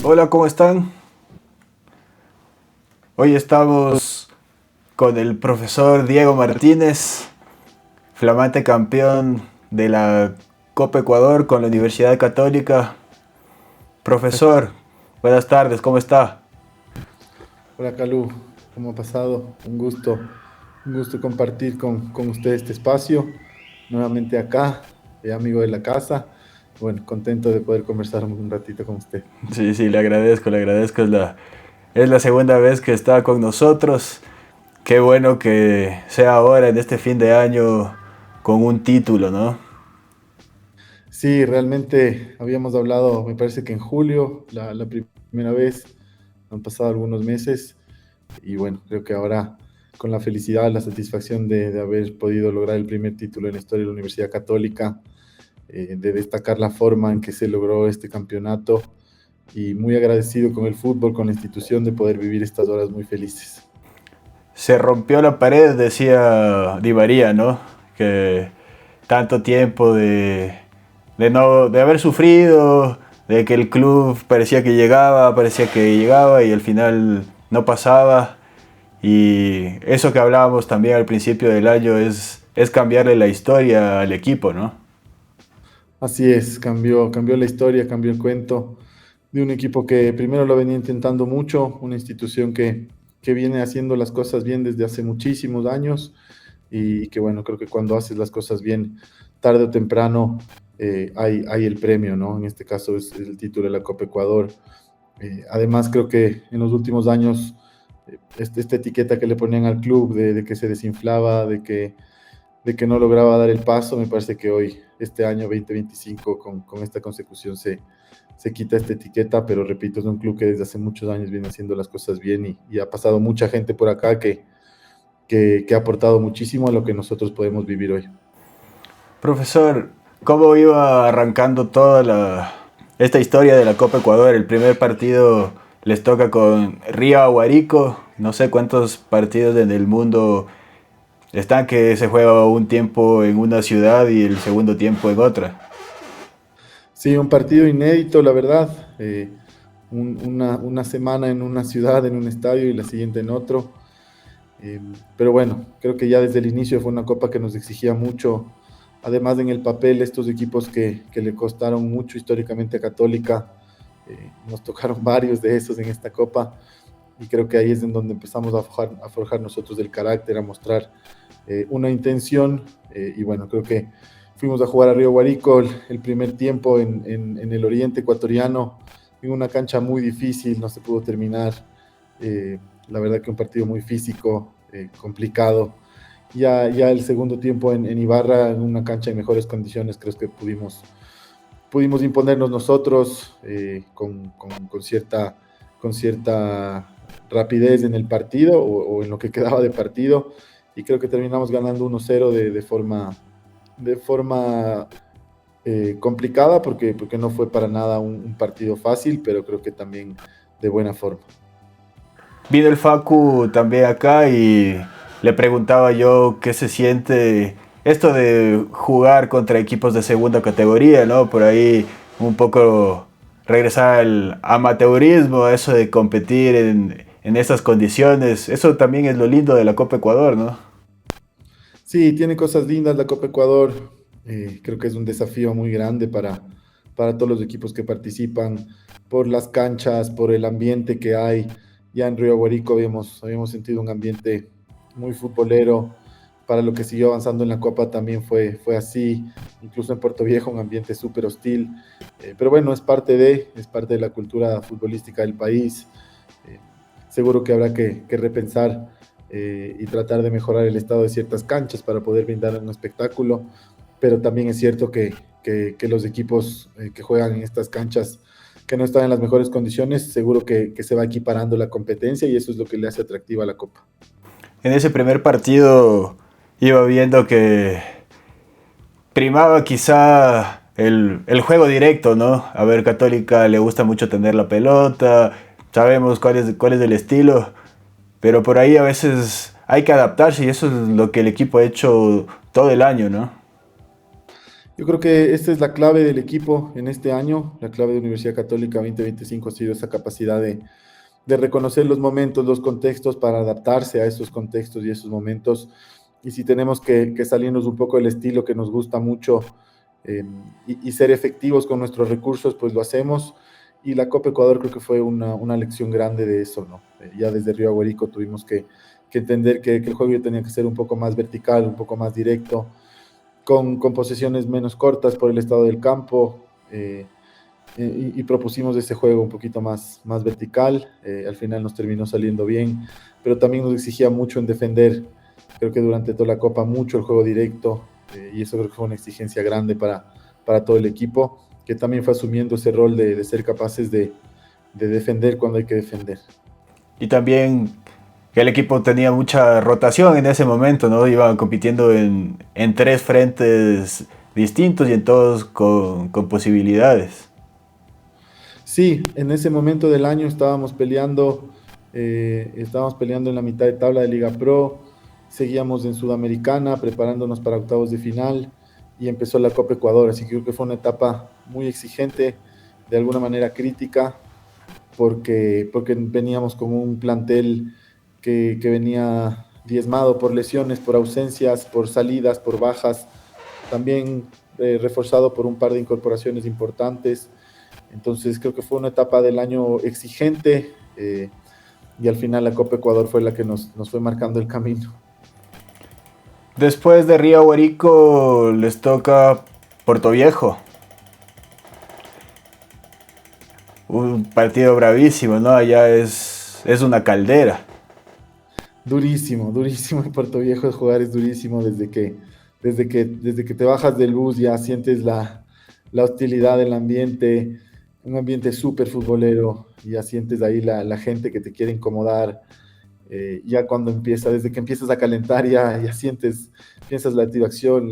Hola, ¿cómo están? Hoy estamos con el profesor Diego Martínez, flamante campeón de la Copa Ecuador con la Universidad Católica. Profesor, buenas tardes, ¿cómo está? Hola Calú, ¿cómo ha pasado? Un gusto compartir con usted este espacio. Nuevamente acá, amigo de la casa. Bueno, contento de poder conversar un ratito con usted. Sí, sí, le agradezco. Es la segunda vez que está con nosotros. Qué bueno que sea ahora en este fin de año con un título, ¿no? Sí, realmente habíamos hablado, me parece que en julio, la primera vez, han pasado algunos meses y bueno, creo que ahora con la felicidad, la satisfacción de haber podido lograr el primer título en la historia de la Universidad Católica, de destacar la forma en que se logró este campeonato y muy agradecido con el fútbol, con la institución de poder vivir estas horas muy felices. Se rompió la pared, decía Di María, ¿no? Que tanto tiempo de haber sufrido, de que el club parecía que llegaba y al final no pasaba. Y eso que hablábamos también al principio del año es cambiarle la historia al equipo, ¿no? Así es, cambió la historia, cambió el cuento de un equipo que primero lo venía intentando mucho, una institución que viene haciendo las cosas bien desde hace muchísimos años y que bueno, creo que cuando haces las cosas bien, tarde o temprano hay el premio, ¿no? En este caso es el título de la Copa Ecuador. Además, creo que en los últimos años, esta etiqueta que le ponían al club de que se desinflaba, de que no lograba dar el paso, me parece que hoy, este año 2025, con esta consecución se quita esta etiqueta, pero repito, es un club que desde hace muchos años viene haciendo las cosas bien y ha pasado mucha gente por acá que ha aportado muchísimo a lo que nosotros podemos vivir hoy. Profesor, ¿cómo iba arrancando esta historia de la Copa Ecuador? El primer partido les toca con Río Aguarico. No sé cuántos partidos en el mundo están que se juega un tiempo en una ciudad y el segundo tiempo en otra. Sí, un partido inédito, la verdad. Una semana en una ciudad, en un estadio y la siguiente en otro. Pero bueno, creo que ya desde el inicio fue una copa que nos exigía mucho. Además, en el papel, estos equipos que le costaron mucho históricamente a Católica, nos tocaron varios de esos en esta copa. Y creo que ahí es en donde empezamos a forjar nosotros el carácter, a mostrar una intención. Y bueno, creo que fuimos a jugar a Río Guarico el primer tiempo en el oriente ecuatoriano, en una cancha muy difícil, no se pudo terminar. La verdad que un partido muy físico, complicado. Ya el segundo tiempo en Ibarra, en una cancha en mejores condiciones, creo que pudimos imponernos nosotros con cierta rapidez en el partido o en lo que quedaba de partido y creo que terminamos ganando 1-0 de forma complicada porque no fue para nada un partido fácil, pero creo que también de buena forma. Vino el Facu también acá y le preguntaba yo qué se siente esto de jugar contra equipos de segunda categoría, ¿no? Por ahí un poco regresar al amateurismo, eso de competir en estas condiciones. Eso también es lo lindo de la Copa Ecuador, ¿no? Sí, tiene cosas lindas la Copa Ecuador. Creo que es un desafío muy grande para todos los equipos que participan, por las canchas, por el ambiente que hay. Ya en Río Aguarico habíamos sentido un ambiente muy futbolero. Para lo que siguió avanzando en la Copa también fue así. Incluso en Puerto Viejo un ambiente súper hostil. Pero bueno, es parte de la cultura futbolística del país. Eh, Seguro que habrá que repensar y tratar de mejorar el estado de ciertas canchas para poder brindar un espectáculo, pero también es cierto que los equipos que juegan en estas canchas que no están en las mejores condiciones, seguro que se va equiparando la competencia y eso es lo que le hace atractiva a la Copa. En ese primer partido iba viendo que primaba quizá el juego directo, ¿no? A ver, Católica le gusta mucho tener la pelota, sabemos cuál es el estilo, pero por ahí a veces hay que adaptarse y eso es lo que el equipo ha hecho todo el año, ¿no? Yo creo que esta es la clave del equipo en este año. La clave de Universidad Católica 2025 ha sido esa capacidad de reconocer los momentos, los contextos para adaptarse a esos contextos y esos momentos. Y si tenemos que salirnos un poco del estilo que nos gusta mucho, y ser efectivos con nuestros recursos, pues lo hacemos. Y la Copa Ecuador creo que fue una lección grande de eso, ¿no? Ya desde Río Aguarico tuvimos que entender que el juego ya tenía que ser un poco más vertical, un poco más directo, con posesiones menos cortas por el estado del campo. Y propusimos ese juego un poquito más vertical. Al final nos terminó saliendo bien, pero también nos exigía mucho en defender. Creo que durante toda la Copa mucho el juego directo, y eso creo que fue una exigencia grande para todo el equipo, que también fue asumiendo ese rol de ser capaces de defender cuando hay que defender. Y también que el equipo tenía mucha rotación en ese momento, ¿no? Iban compitiendo en tres frentes distintos y en todos con posibilidades. Sí, en ese momento del año estábamos peleando en la mitad de tabla de Liga Pro, seguíamos en Sudamericana preparándonos para octavos de final y empezó la Copa Ecuador, así que creo que fue una etapa muy exigente, de alguna manera crítica, porque veníamos con un plantel que venía diezmado por lesiones, por ausencias, por salidas, por bajas, también reforzado por un par de incorporaciones importantes. Entonces creo que fue una etapa del año exigente, y al final la Copa Ecuador fue la que nos fue marcando el camino. Después de Río Aguarico les toca Puerto Viejo. Un partido bravísimo, ¿no? Allá es una caldera. Durísimo, durísimo en Puerto Viejo de jugar, es durísimo desde que te bajas del bus ya sientes la hostilidad del ambiente, un ambiente súper futbolero, y ya sientes ahí la gente que te quiere incomodar. Ya cuando desde que empiezas a calentar, ya sientes, piensas la activación,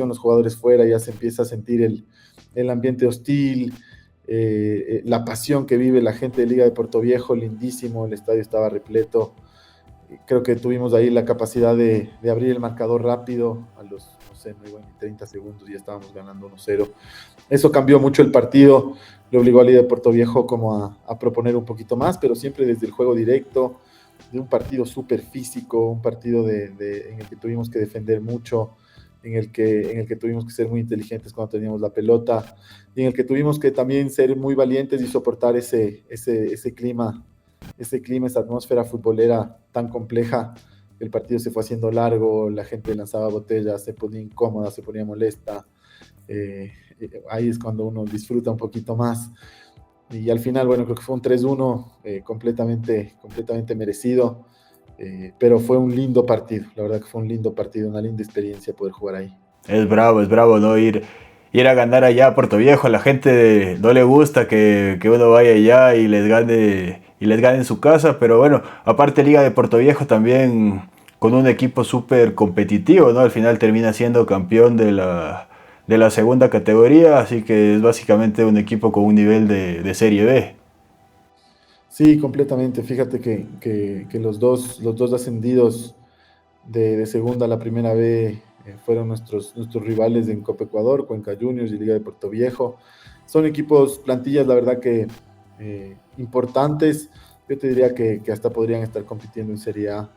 los jugadores fuera, ya se empieza a sentir el ambiente hostil, la pasión que vive la gente de Liga de Puerto Viejo, lindísimo, el estadio estaba repleto. Creo que tuvimos ahí la capacidad de abrir el marcador rápido, a los, no sé, no iban ni 30 segundos, ya estábamos ganando 1-0. Eso cambió mucho el partido, le obligó a Liga de Puerto Viejo como a proponer un poquito más, pero siempre desde el juego directo, de un partido súper físico, un partido en el que tuvimos que defender mucho, en el que tuvimos que ser muy inteligentes cuando teníamos la pelota, y en el que tuvimos que también ser muy valientes y soportar ese clima, esa atmósfera futbolera tan compleja. El partido se fue haciendo largo, la gente lanzaba botellas, se ponía incómoda, se ponía molesta. Ahí es cuando uno disfruta un poquito más. Y al final, bueno, creo que fue un 3-1, completamente merecido, pero fue un lindo partido, la verdad que fue un lindo partido, una linda experiencia poder jugar ahí. Es bravo, ¿no? Ir a ganar allá a Puerto Viejo. A la gente no le gusta que uno vaya allá y les gane en su casa, pero bueno, aparte Liga de Puerto Viejo también con un equipo súper competitivo, ¿no? Al final termina siendo campeón de la segunda categoría, así que es básicamente un equipo con un nivel de Serie B. Sí, completamente. Fíjate que los dos ascendidos de segunda a la primera B, fueron nuestros rivales en Copa Ecuador, Cuenca Juniors y Liga de Puerto Viejo. Son equipos, plantillas, la verdad que importantes. Yo te diría que hasta podrían estar compitiendo en Serie A.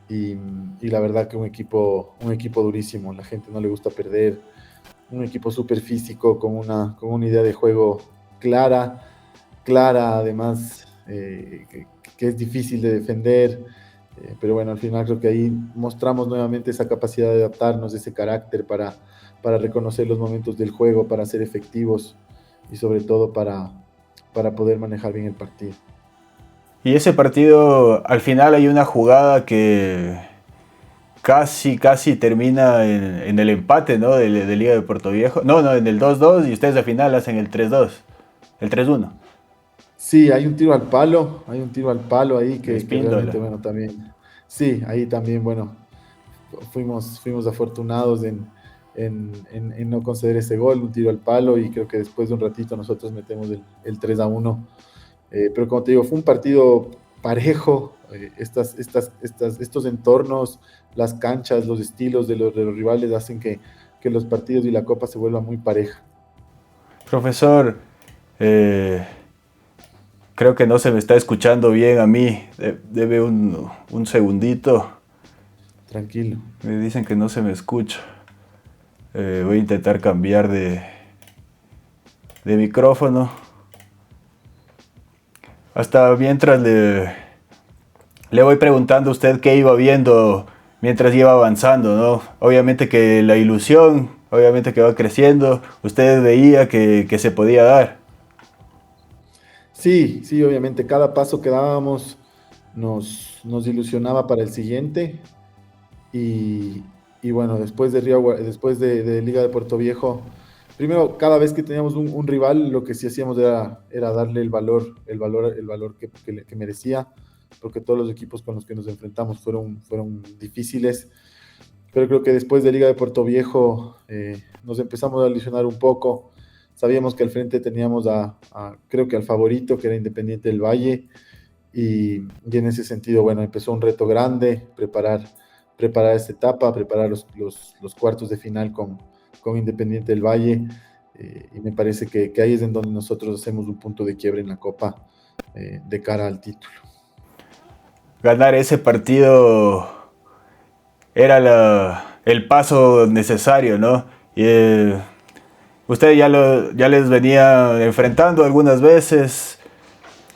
Y la verdad que un equipo durísimo. La gente no le gusta perder. Un equipo súper físico, con una idea de juego clara, además, que es difícil de defender. Pero bueno, al final creo que ahí mostramos nuevamente esa capacidad de adaptarnos, ese carácter para reconocer los momentos del juego, para ser efectivos y sobre todo para poder manejar bien el partido. Y ese partido, al final hay una jugada que casi termina en el empate, ¿no? De Liga de Puerto Viejo. No, en el 2-2 y ustedes al final hacen el 3-2, el 3-1. Sí, hay un tiro al palo ahí De que realmente, Espíndola. bueno, también, sí, ahí también, bueno, fuimos afortunados en no conceder ese gol, un tiro al palo, y creo que después de un ratito nosotros metemos el 3-1. Pero como te digo, fue un partido parejo. Estos entornos, las canchas, los estilos de los rivales hacen que los partidos y la Copa se vuelvan muy pareja. Profesor, creo que no se me está escuchando bien a mí. Debe un segundito. Tranquilo. Me dicen que no se me escucha. Voy a intentar cambiar de micrófono. Hasta mientras le voy preguntando a usted qué iba viendo mientras iba avanzando, ¿no? Obviamente que la ilusión, obviamente que va creciendo, usted veía que se podía dar. Sí, sí, obviamente cada paso que dábamos nos ilusionaba para el siguiente y, y bueno, después de Liga de Puerto Viejo, primero cada vez que teníamos un rival, lo que sí hacíamos era darle el valor que merecía, porque todos los equipos con los que nos enfrentamos fueron difíciles, pero creo que después de Liga de Puerto Viejo nos empezamos a ilusionar un poco. Sabíamos que al frente teníamos creo que al favorito, que era Independiente del Valle, y en ese sentido, bueno, empezó un reto grande, preparar esta etapa, preparar los cuartos de final con Independiente del Valle, y me parece que ahí es en donde nosotros hacemos un punto de quiebre en la Copa de cara al título. Ganar ese partido era el paso necesario, ¿no? Y, usted ya les venía enfrentando algunas veces.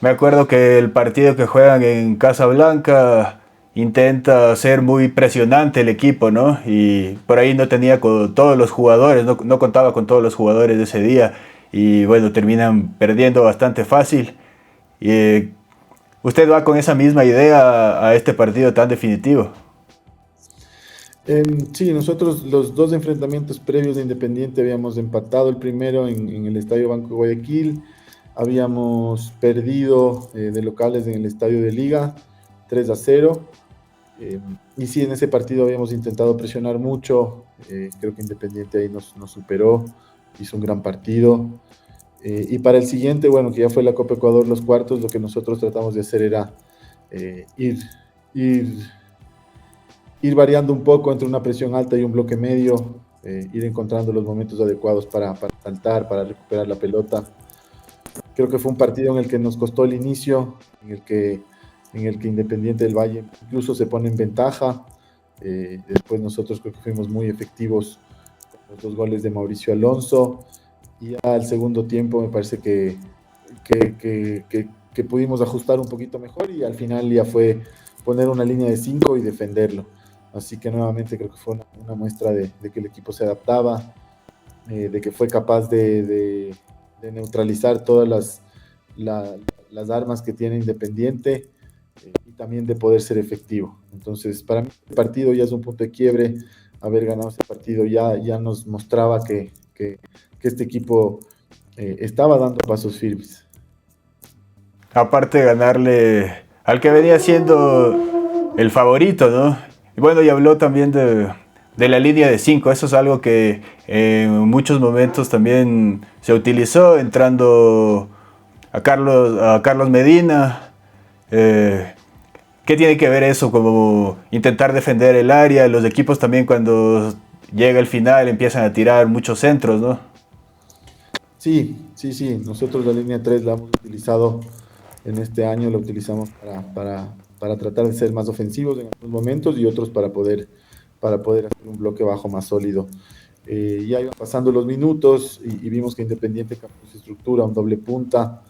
Me acuerdo que el partido que juegan en Casablanca intenta ser muy presionante el equipo, ¿no? Y por ahí no tenía con todos los jugadores, no contaba con todos los jugadores de ese día. Y bueno, terminan perdiendo bastante fácil. Y ¿usted va con esa misma idea a este partido tan definitivo? Sí, nosotros los dos enfrentamientos previos de Independiente habíamos empatado el primero en el Estadio Banco de Guayaquil, habíamos perdido de locales en el Estadio de Liga 3-0, y sí, en ese partido habíamos intentado presionar mucho, creo que Independiente ahí nos superó, hizo un gran partido, y para el siguiente, bueno, que ya fue la Copa Ecuador, los cuartos, lo que nosotros tratamos de hacer era ir, ir ir variando un poco entre una presión alta y un bloque medio, ir encontrando los momentos adecuados para saltar, para recuperar la pelota. Creo que fue un partido en el que nos costó el inicio, en el que Independiente del Valle incluso se pone en ventaja. Después nosotros creo que fuimos muy efectivos con los 2 goles de Mauricio Alonso. Y ya al segundo tiempo me parece que pudimos ajustar un poquito mejor y al final ya fue poner una línea de 5 y defenderlo. Así que nuevamente creo que fue una muestra de que el equipo se adaptaba, de que fue capaz de neutralizar todas las armas que tiene Independiente, y también de poder ser efectivo. Entonces, para mí el partido ya es un punto de quiebre. Haber ganado ese partido ya nos mostraba que este equipo estaba dando pasos firmes. Aparte de ganarle al que venía siendo el favorito, ¿no? Y bueno, y habló también de la línea de 5. Eso es algo que en muchos momentos también se utilizó, entrando a Carlos Medina. ¿Qué tiene que ver eso? Como intentar defender el área. Los equipos también, cuando llega el final, empiezan a tirar muchos centros, ¿no? Sí. Nosotros la línea 3 la hemos utilizado en este año, la utilizamos para tratar de ser más ofensivos en algunos momentos y otros para poder hacer un bloque bajo más sólido. Ya iban pasando los minutos y vimos que Independiente cambió su estructura, un doble punta,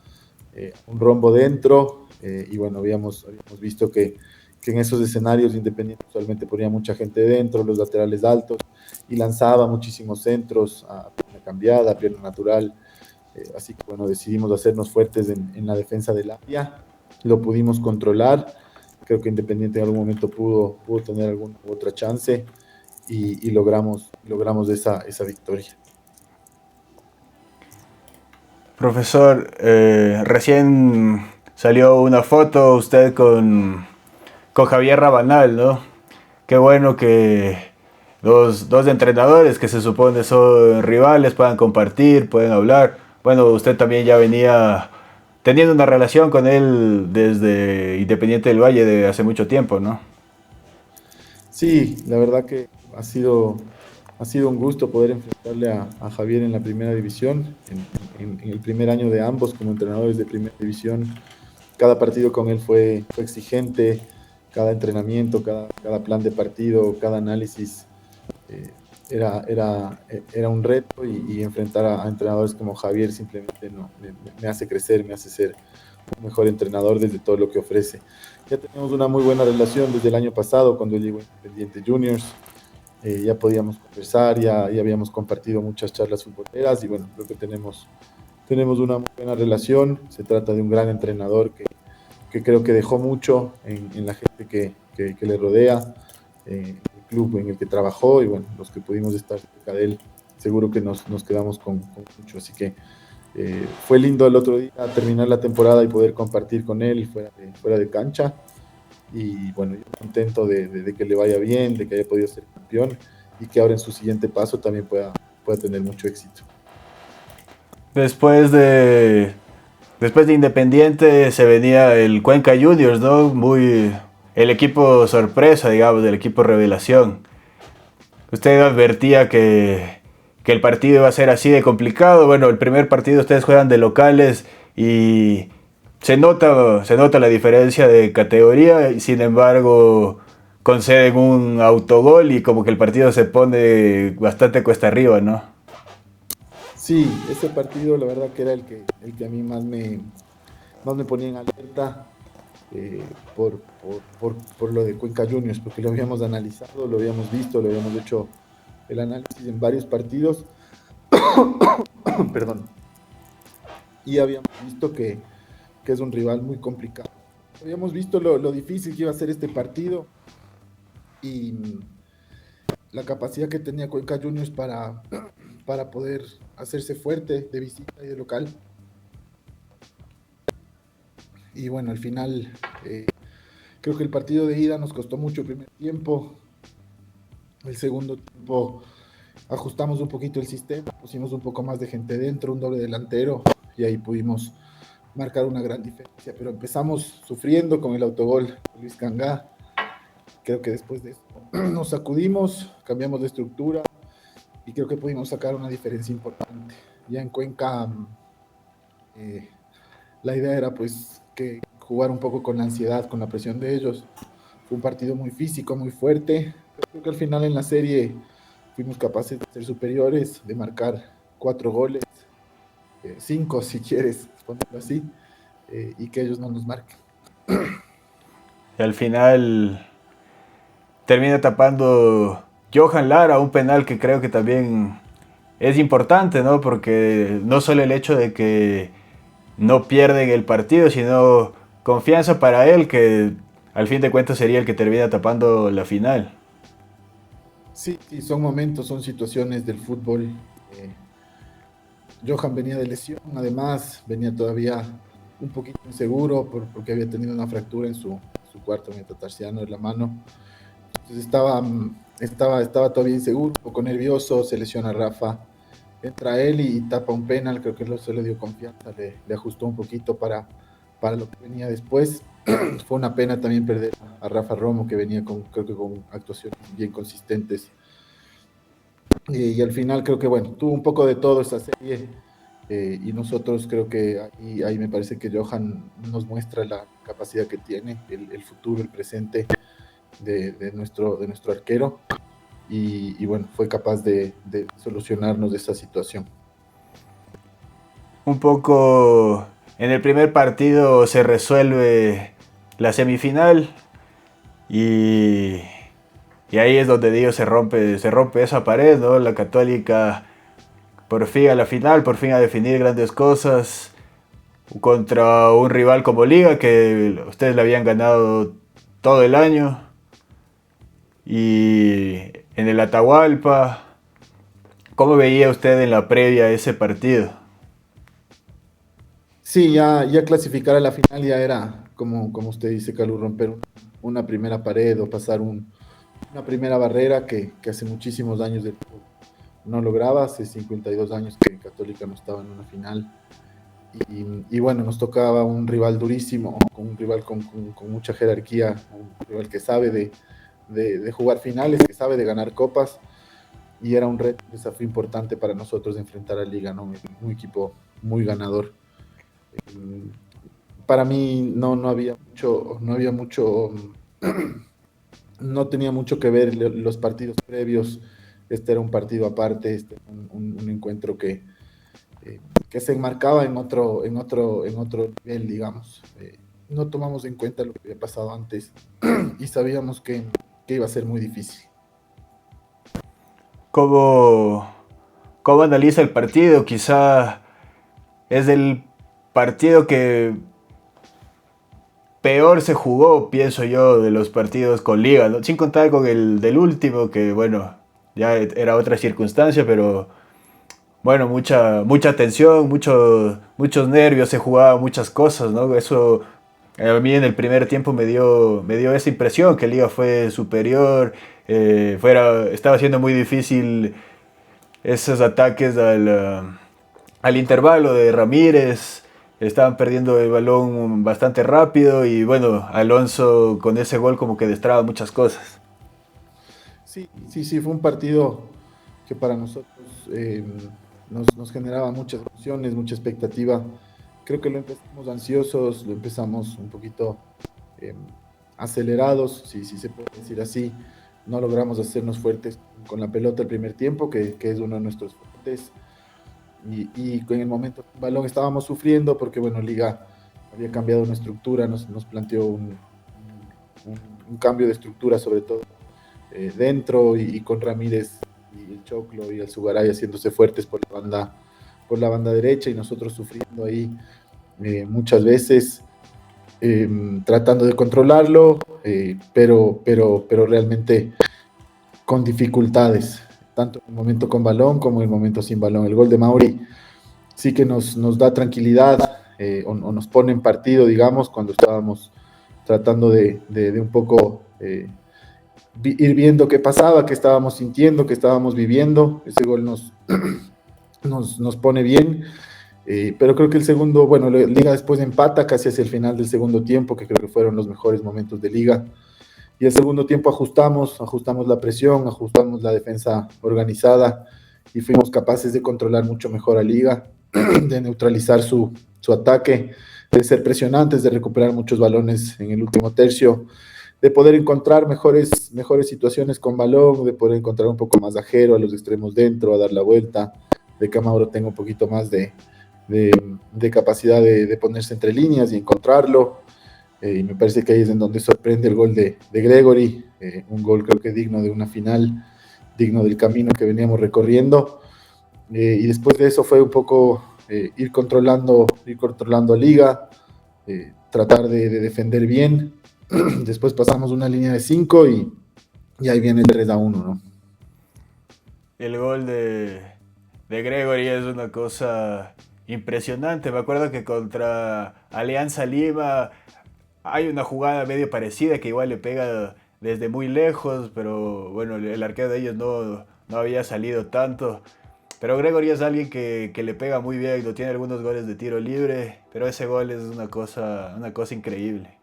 un rombo dentro, y bueno, habíamos visto que en esos escenarios Independiente usualmente ponía mucha gente dentro, los laterales altos, y lanzaba muchísimos centros a pierna cambiada, a pierna natural. Así que bueno, decidimos hacernos fuertes en la defensa del área, lo pudimos controlar. Creo que Independiente en algún momento pudo tener alguna otra chance y logramos esa victoria. Profesor, recién salió una foto usted con Javier Rabanal, ¿no? Qué bueno que dos entrenadores que se supone son rivales puedan compartir, pueden hablar. Bueno, usted también ya venía teniendo una relación con él desde Independiente del Valle de hace mucho tiempo, ¿no? Sí, la verdad que ha sido Ha sido un gusto poder enfrentarle a Javier en la primera división, en el primer año de ambos como entrenadores de primera división. Cada partido con él fue exigente, cada entrenamiento, cada plan de partido, cada análisis eh, era un reto y enfrentar a entrenadores como Javier simplemente no, me hace crecer, me hace ser un mejor entrenador desde todo lo que ofrece. Ya tenemos una muy buena relación desde el año pasado cuando él llegó a Independiente Juniors. Ya podíamos conversar, ya habíamos compartido muchas charlas futboleras y bueno, creo que tenemos una muy buena relación. Se trata de un gran entrenador que creo que dejó mucho en la gente que le rodea, el club en el que trabajó y bueno, los que pudimos estar cerca de él, seguro que nos quedamos con mucho. Así que fue lindo el otro día terminar la temporada y poder compartir con él fuera de cancha. Y bueno, yo contento de que le vaya bien, de que haya podido ser campeón y que ahora en su siguiente paso también pueda tener mucho éxito. Después de, después de Independiente se venía el Cuenca Juniors, ¿no? Muy, el equipo sorpresa, digamos, del equipo revelación. Usted advertía que el partido iba a ser así de complicado. Bueno, el primer partido ustedes juegan de locales y se nota la diferencia de categoría y sin embargo conceden un autogol y como que el partido se pone bastante cuesta arriba, ¿no? Sí, ese partido la verdad que era el que a mí más me ponía en alerta eh, por lo de Cuenca Juniors, porque lo habíamos analizado, lo habíamos visto, lo habíamos hecho el análisis en varios partidos, perdón, y habíamos visto que es un rival muy complicado. Habíamos visto lo difícil que iba a ser este partido y la capacidad que tenía Cuenca Juniors para poder hacerse fuerte de visita y de local. Y bueno, al final creo que el partido de ida nos costó mucho el primer tiempo. El segundo tiempo ajustamos un poquito el sistema, pusimos un poco más de gente dentro, un doble delantero y ahí pudimos marcar una gran diferencia. Pero empezamos sufriendo con el autogol de Luis Cangá. Creo que después de eso nos sacudimos, cambiamos de estructura y creo que pudimos sacar una diferencia importante. Ya en Cuenca eh, la idea era pues que jugar un poco con la ansiedad, con la presión de ellos. Fue un partido muy físico, muy fuerte. Creo que al final en la serie fuimos capaces de ser superiores, de marcar 4 goles, 5 si quieres ponerlo así, y que ellos no nos marquen. Y al final termina tapando Johan Lara un penal que creo que también es importante, ¿no? Porque no solo el hecho de que no pierden el partido, sino confianza para él, que al fin de cuentas sería el que termina tapando la final. Sí, sí, son momentos, son situaciones del fútbol. Eh, Johan venía de lesión, además venía todavía un poquito inseguro porque había tenido una fractura en su cuarto metatarsiano de la mano. Entonces estaba todavía inseguro, un poco nervioso, se lesiona Rafa, entra él y tapa un penal, creo que eso le dio confianza, le ajustó un poquito para lo que venía después. Fue una pena también perder a Rafa Romo, que venía creo que con actuaciones bien consistentes. Y al final creo que, bueno, tuvo un poco de todo esa serie. Y nosotros creo que ahí me parece que Johan nos muestra la capacidad que tiene, el futuro, el presente de nuestro arquero. Y bueno, fue capaz de solucionarnos de esa situación. Un poco en el primer partido se resuelve la semifinal y, y ahí es donde digo se rompe esa pared, ¿no? La Católica por fin a la final, por fin a definir grandes cosas contra un rival como Liga que ustedes le habían ganado todo el año y en el Atahualpa. ¿Cómo veía usted en la previa ese partido? Sí, ya clasificar a la final ya era, como usted dice, Calu, romper una primera pared o pasar una primera barrera que hace muchísimos años no lograba, hace 52 años que Católica no estaba en una final. Y bueno, nos tocaba un rival durísimo, con un rival con mucha jerarquía, un rival que sabe de jugar finales, que sabe de ganar copas. y era un reto, un desafío importante para nosotros de enfrentar a Liga, ¿no? Un equipo muy ganador. Para mí no había mucho, no tenía mucho que ver los partidos previos. Este era un partido aparte, este un encuentro que se enmarcaba en otro nivel, digamos. No tomamos en cuenta lo que había pasado antes y sabíamos que iba a ser muy difícil. ¿Cómo, cómo analiza el partido? Quizá es el partido que peor se jugó, pienso yo, de los partidos con Liga, ¿no? Sin contar con el del último, que bueno, ya era otra circunstancia, pero bueno, mucha tensión, muchos nervios, se jugaba muchas cosas, ¿no? Eso a mí en el primer tiempo me dio esa impresión, que Liga fue superior, estaba siendo muy difícil esos ataques al intervalo de Ramírez. Estaban perdiendo el balón bastante rápido y bueno, Alonso con ese gol como que destraba muchas cosas. Sí, fue un partido que para nosotros nos generaba muchas emociones, mucha expectativa. Creo que lo empezamos ansiosos, lo empezamos un poquito eh, acelerados, si se puede decir así. No logramos hacernos fuertes con la pelota el primer tiempo, que es uno de nuestros fuertes. Y en el momento del balón estábamos sufriendo porque, bueno, Liga había cambiado una estructura, nos planteó un cambio de estructura, sobre todo dentro y con Ramírez y el Choclo y el Sugaray haciéndose fuertes por la banda derecha y nosotros sufriendo ahí muchas veces, tratando de controlarlo, pero realmente con dificultades, tanto en el momento con balón como en el momento sin balón. El gol de Mauri sí que nos da tranquilidad, o nos pone en partido, digamos, cuando estábamos tratando de un poco ir viendo qué pasaba, qué estábamos sintiendo, qué estábamos viviendo. Ese gol nos pone bien. Pero creo que el segundo, bueno, Liga después empata casi hacia el final del segundo tiempo, que creo que fueron los mejores momentos de Liga. Y el segundo tiempo ajustamos la presión, ajustamos la defensa organizada y fuimos capaces de controlar mucho mejor a Liga, de neutralizar su ataque, de ser presionantes, de recuperar muchos balones en el último tercio, de poder encontrar mejores situaciones con balón, de poder encontrar un poco más a Jero, a los extremos dentro, a dar la vuelta, de que Mauro tenga un poquito más de capacidad de ponerse entre líneas y encontrarlo. Y me parece que ahí es en donde sorprende el gol de Gregory, un gol creo que digno de una final, digno del camino que veníamos recorriendo. Y después de eso fue un poco ir controlando a Liga, tratar de defender bien. Después pasamos una línea de 5 y ahí viene el 3-1, ¿no? El gol de Gregory es una cosa impresionante. Me acuerdo que contra Alianza Lima hay una jugada medio parecida que igual le pega desde muy lejos, pero bueno, el arquero de ellos no había salido tanto. Pero Gregory es alguien que le pega muy bien, no tiene algunos goles de tiro libre, pero ese gol es una cosa increíble.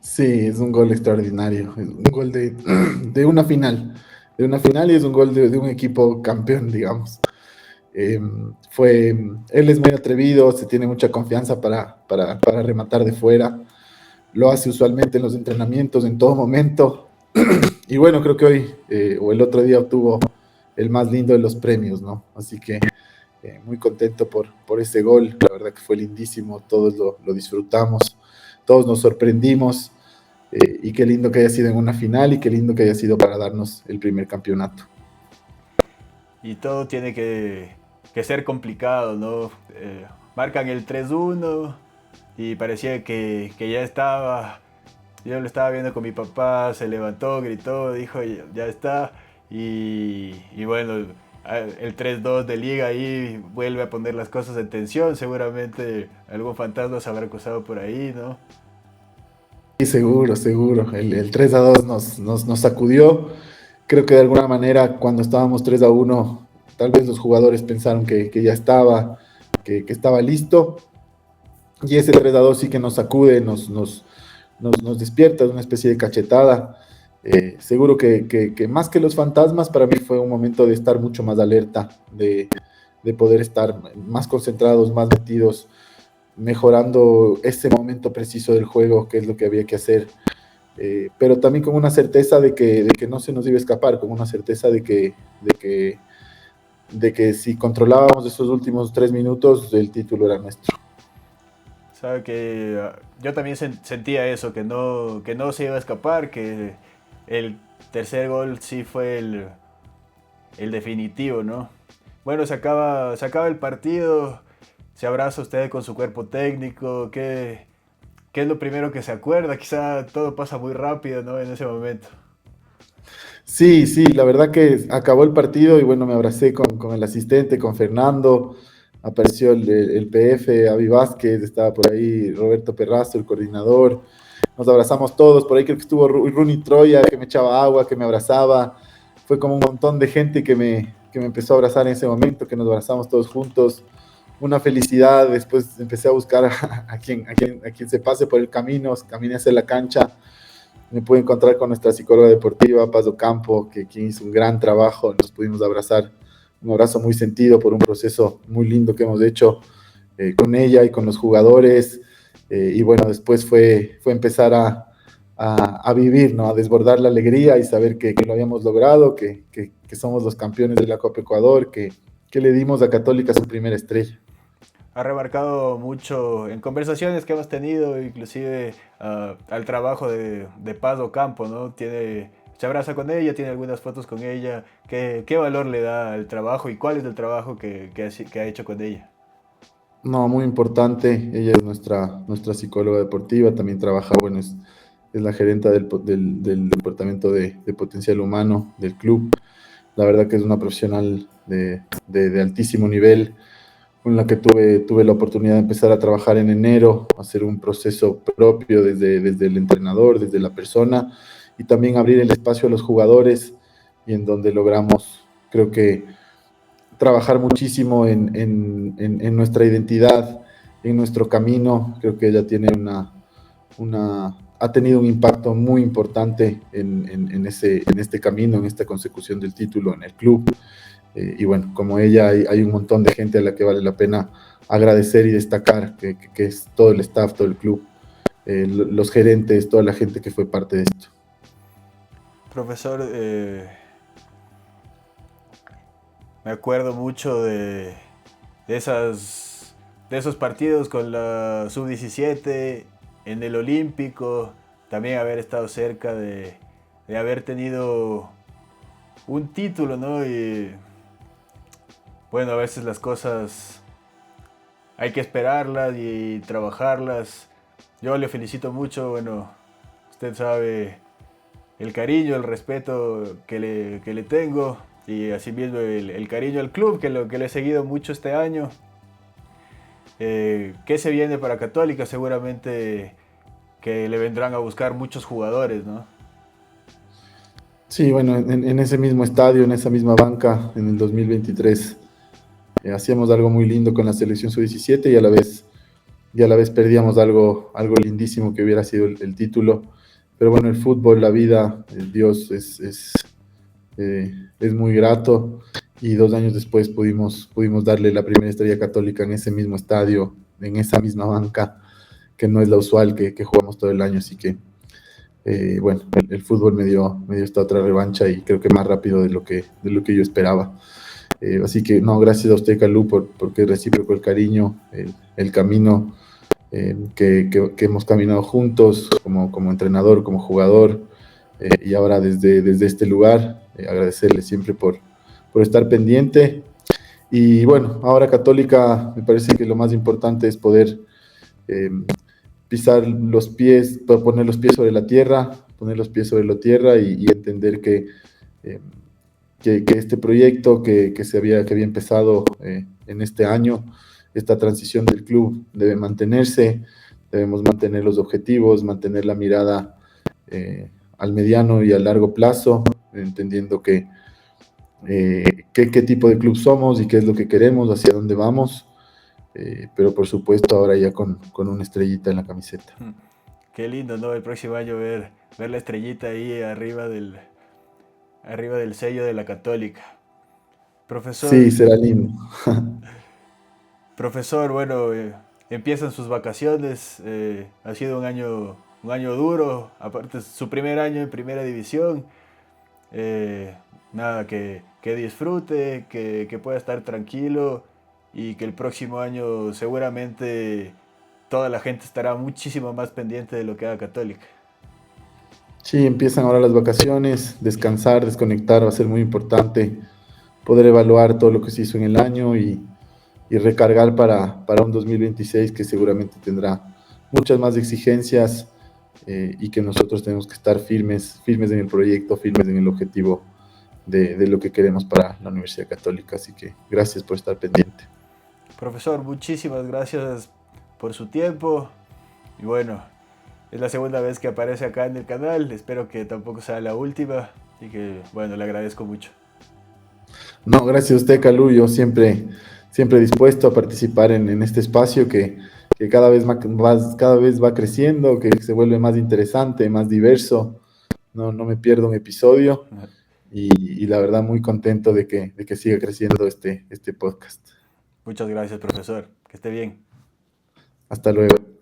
Sí, es un gol extraordinario, es un gol de una final y es un gol de un equipo campeón, digamos. Eh, él es muy atrevido, se tiene mucha confianza para rematar de fuera, lo hace usualmente en los entrenamientos, en todo momento, y bueno, creo que hoy o el otro día obtuvo el más lindo de los premios, ¿no? Así que muy contento por ese gol, la verdad que fue lindísimo, todos lo disfrutamos, todos nos sorprendimos, y qué lindo que haya sido en una final y qué lindo que haya sido para darnos el primer campeonato. Y todo tiene que ser complicado, ¿no? Marcan el 3-1 y parecía que ya estaba. Yo lo estaba viendo con mi papá, se levantó, gritó, dijo, ya está. Y bueno, el 3-2 de Liga ahí vuelve a poner las cosas en tensión. Seguramente algún fantasma se habrá acusado por ahí, ¿no? Sí, seguro. El 3-2 nos sacudió. Creo que de alguna manera cuando estábamos 3-1, tal vez los jugadores pensaron que ya que estaba listo. Y ese 3-2 sí que nos sacude, nos despierta de una especie de cachetada. Seguro que más que los fantasmas, para mí fue un momento de estar mucho más alerta, de poder estar más concentrados, más metidos, mejorando ese momento preciso del juego, que es lo que había que hacer. Pero también con una certeza de que no se nos iba a escapar, con una certeza de que si controlábamos esos últimos 3 minutos, el título era nuestro. Sabe que yo también sentía eso, que no se iba a escapar, que el tercer gol sí fue el definitivo, ¿no? Bueno, se acaba el partido, se abraza usted con su cuerpo técnico, ¿qué es lo primero que se acuerda? Quizá todo pasa muy rápido, ¿no? En ese momento. Sí, sí, la verdad que acabó el partido y bueno, me abracé con el asistente, con Fernando, apareció el PF, Avi Vázquez, estaba por ahí Roberto Perrazo, el coordinador, nos abrazamos todos, por ahí creo que estuvo Runi Troya, que me echaba agua, que me abrazaba, fue como un montón de gente que me empezó a abrazar en ese momento, que nos abrazamos todos juntos, una felicidad, después empecé a buscar a quien se pase por el camino, caminé hacia la cancha, me pude encontrar con nuestra psicóloga deportiva, Paz Ocampo, quien hizo un gran trabajo, nos pudimos abrazar, un abrazo muy sentido por un proceso muy lindo que hemos hecho con ella y con los jugadores, y bueno, después fue empezar a vivir, ¿no? A desbordar la alegría y saber que lo habíamos logrado, que somos los campeones de la Copa Ecuador, que le dimos a Católica su primera estrella. Ha remarcado mucho en conversaciones que hemos tenido, inclusive al trabajo de Paz Ocampo, ¿no? Se abraza con ella, tiene algunas fotos con ella. ¿Qué valor le da al trabajo y cuál es el trabajo que ha hecho con ella? No, muy importante. Ella es nuestra psicóloga deportiva, también trabaja, bueno, es la gerenta del departamento de potencial humano del club. La verdad que es una profesional de altísimo nivel, con la que tuve la oportunidad de empezar a trabajar en enero, hacer un proceso propio desde el entrenador, desde la persona, y también abrir el espacio a los jugadores, y en donde logramos, creo que trabajar muchísimo en nuestra identidad, en nuestro camino. Creo que ella tiene ha tenido un impacto muy importante en este camino, en esta consecución del título en el club. Y bueno, como ella, hay un montón de gente a la que vale la pena agradecer y destacar, que es todo el staff, todo el club, los gerentes, toda la gente que fue parte de esto. Profesor, me acuerdo mucho de de esos partidos con la sub-17 en el Olímpico, también haber estado cerca de haber tenido un título, ¿no? Y bueno, a veces las cosas hay que esperarlas y trabajarlas. Yo le felicito mucho, bueno, usted sabe el cariño, el respeto que le tengo y asimismo el cariño al club, que le he seguido mucho este año. ¿Qué se viene para Católica? Seguramente que le vendrán a buscar muchos jugadores, ¿no? Sí, bueno, en ese mismo estadio, en esa misma banca, en el 2023, hacíamos algo muy lindo con la selección sub-17 y a la vez perdíamos algo lindísimo que hubiera sido el título. Pero bueno, el fútbol, la vida, Dios es muy grato, y 2 años después pudimos darle la primera estrella católica en ese mismo estadio, en esa misma banca, que no es la usual que jugamos todo el año. Así que, bueno, el fútbol me dio esta otra revancha, y creo que más rápido de lo que yo esperaba. Así que, no, gracias a usted, Calú, porque es recíproco el cariño, el camino que hemos caminado juntos como entrenador, como jugador, y ahora desde este lugar, agradecerle siempre por estar pendiente. Y bueno, ahora Católica, me parece que lo más importante es poder eh, pisar los pies, poner los pies sobre la tierra, poner los pies sobre la tierra, y entender eh, que este proyecto que había empezado en este año, esta transición del club debe mantenerse, debemos mantener los objetivos, mantener la mirada al mediano y al largo plazo, entendiendo qué tipo de club somos y qué es lo que queremos, hacia dónde vamos, pero por supuesto ahora ya con una estrellita en la camiseta. qué lindo, ¿no? El próximo año ver la estrellita ahí arriba del sello de la Católica. Sí, Profesor, será lindo. profesor, bueno, empiezan sus vacaciones. Ha sido un año duro, aparte es su primer año en primera división. Eh, Nada, que disfrute, que pueda estar tranquilo y que el próximo año seguramente toda la gente estará muchísimo más pendiente de lo que haga Católica. Sí, empiezan ahora las vacaciones, descansar, desconectar va a ser muy importante, poder evaluar todo lo que se hizo en el año y recargar para un 2026 que seguramente tendrá muchas más exigencias y que nosotros tenemos que estar firmes, firmes en el proyecto, firmes en el objetivo de lo que queremos para la Universidad Católica. Así que gracias por estar pendiente. Profesor, muchísimas gracias por su tiempo y bueno, es la segunda vez que aparece acá en el canal, espero que tampoco sea la última y que bueno, le agradezco mucho. No, gracias a usted, Calú. Yo siempre dispuesto a participar en este espacio que cada vez va creciendo, que se vuelve más interesante, más diverso. No me pierdo un episodio y la verdad muy contento de que siga creciendo este podcast. Muchas gracias, profesor, que esté bien. Hasta luego.